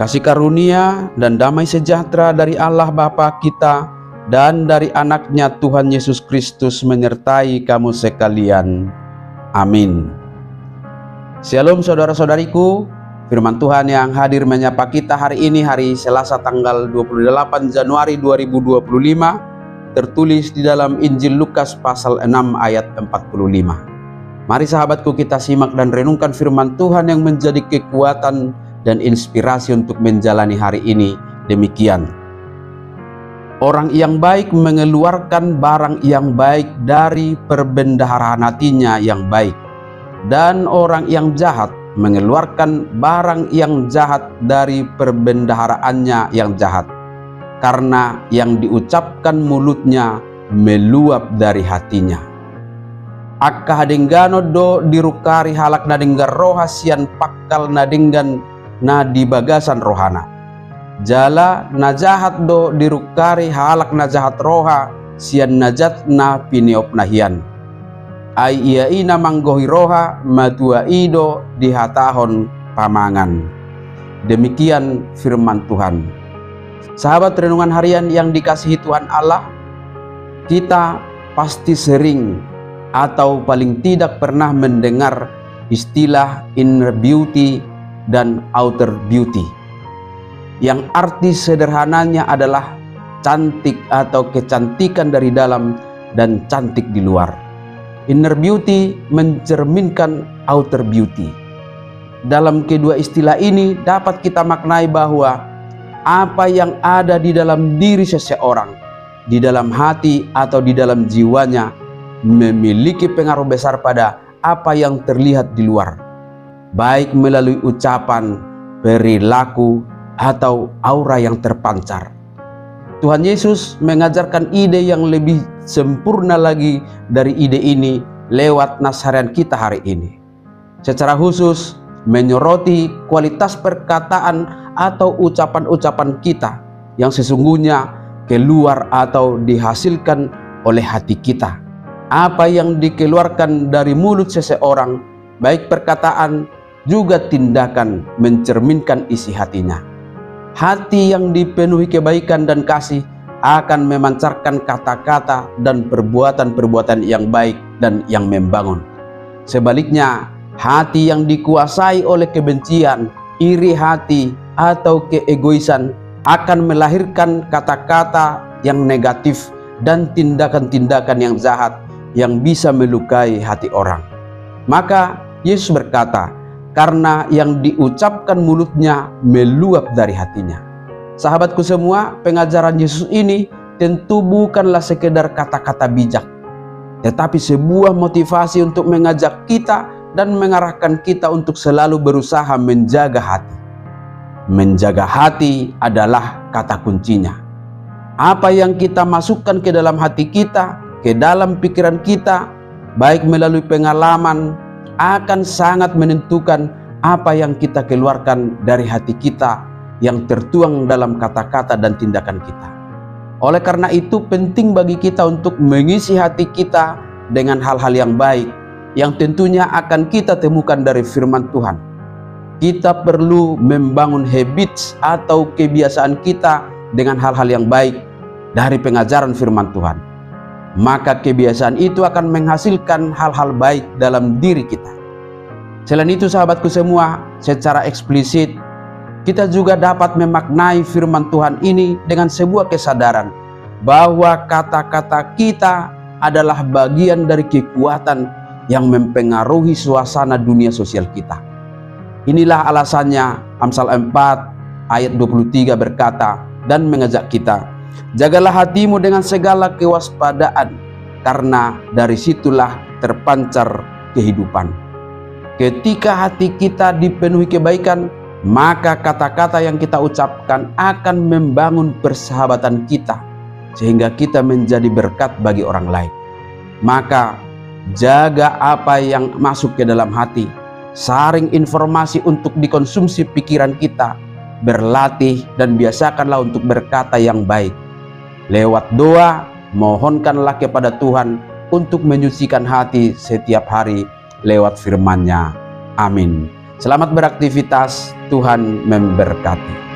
Kasih karunia dan damai sejahtera dari Allah Bapa kita dan dari anaknya Tuhan Yesus Kristus menyertai kamu sekalian. Amin. Shalom saudara-saudariku, firman Tuhan yang hadir menyapa kita hari ini, hari Selasa tanggal 28 Januari 2025, tertulis di dalam Injil Lukas pasal 6 ayat 45. Mari sahabatku, kita simak dan renungkan firman Tuhan yang menjadi kekuatan dan inspirasi untuk menjalani hari ini. Demikian: orang yang baik mengeluarkan barang yang baik dari perbendaharaan hatinya yang baik, dan orang yang jahat mengeluarkan barang yang jahat dari perbendaharaannya yang jahat, karena yang diucapkan mulutnya meluap dari hatinya. Akka hadenggano do dirukari halak nadenggar roha sian pakal nadenggan na di bagasan rohana. Jala na jahat do dirukari halak na jahat roha sian najat na piniop nahian. Ai ia ina manggohi roha madua ido dihatahon pamangan. Demikian firman Tuhan. Sahabat renungan harian yang dikasihi Tuhan Allah, kita pasti sering atau paling tidak pernah mendengar istilah inner beauty dan outer beauty, yang arti sederhananya adalah cantik atau kecantikan dari dalam dan cantik di luar. Inner beauty mencerminkan outer beauty. Dalam kedua istilah ini dapat kita maknai bahwa apa yang ada di dalam diri seseorang, di dalam hati atau di dalam jiwanya, memiliki pengaruh besar pada apa yang terlihat di luar, baik melalui ucapan, perilaku, atau aura yang terpancar. Tuhan Yesus mengajarkan ide yang lebih sempurna lagi dari ide ini lewat nasharian kita hari ini. Secara khusus menyoroti kualitas perkataan atau ucapan-ucapan kita yang sesungguhnya keluar atau dihasilkan oleh hati kita. Apa yang dikeluarkan dari mulut seseorang, baik perkataan juga tindakan, mencerminkan isi hatinya. Hati yang dipenuhi kebaikan dan kasih akan memancarkan kata-kata dan perbuatan-perbuatan yang baik dan yang membangun. Sebaliknya, hati yang dikuasai oleh kebencian, iri hati, atau keegoisan akan melahirkan kata-kata yang negatif dan tindakan-tindakan yang jahat yang bisa melukai hati orang. Maka Yesus berkata, karena yang diucapkan mulutnya meluap dari hatinya. Sahabatku semua, pengajaran Yesus ini tentu bukanlah sekedar kata-kata bijak, tetapi sebuah motivasi untuk mengajak kita dan mengarahkan kita untuk selalu berusaha menjaga hati. Menjaga hati adalah kata kuncinya. Apa yang kita masukkan ke dalam hati kita, ke dalam pikiran kita, baik melalui pengalaman, akan sangat menentukan apa yang kita keluarkan dari hati kita yang tertuang dalam kata-kata dan tindakan kita. Oleh karena itu penting bagi kita untuk mengisi hati kita dengan hal-hal yang baik, yang tentunya akan kita temukan dari firman Tuhan. Kita perlu membangun habits atau kebiasaan kita dengan hal-hal yang baik dari pengajaran firman Tuhan. Maka kebiasaan itu akan menghasilkan hal-hal baik dalam diri kita. Selain itu sahabatku semua, secara eksplisit kita juga dapat memaknai firman Tuhan ini dengan sebuah kesadaran bahwa kata-kata kita adalah bagian dari kekuatan yang mempengaruhi suasana dunia sosial kita. Inilah alasannya Amsal 4 ayat 23 berkata dan mengajak kita, jagalah hatimu dengan segala kewaspadaan, karena dari situlah terpancar kehidupan. Ketika hati kita dipenuhi kebaikan, maka kata-kata yang kita ucapkan akan membangun persahabatan kita, sehingga kita menjadi berkat bagi orang lain. Maka jaga apa yang masuk ke dalam hati, saring informasi untuk dikonsumsi pikiran kita, berlatih dan biasakanlah untuk berkata yang baik. Lewat doa, mohonkanlah kepada Tuhan untuk menyucikan hati setiap hari lewat firman-Nya. Amin. Selamat beraktivitas, Tuhan memberkati.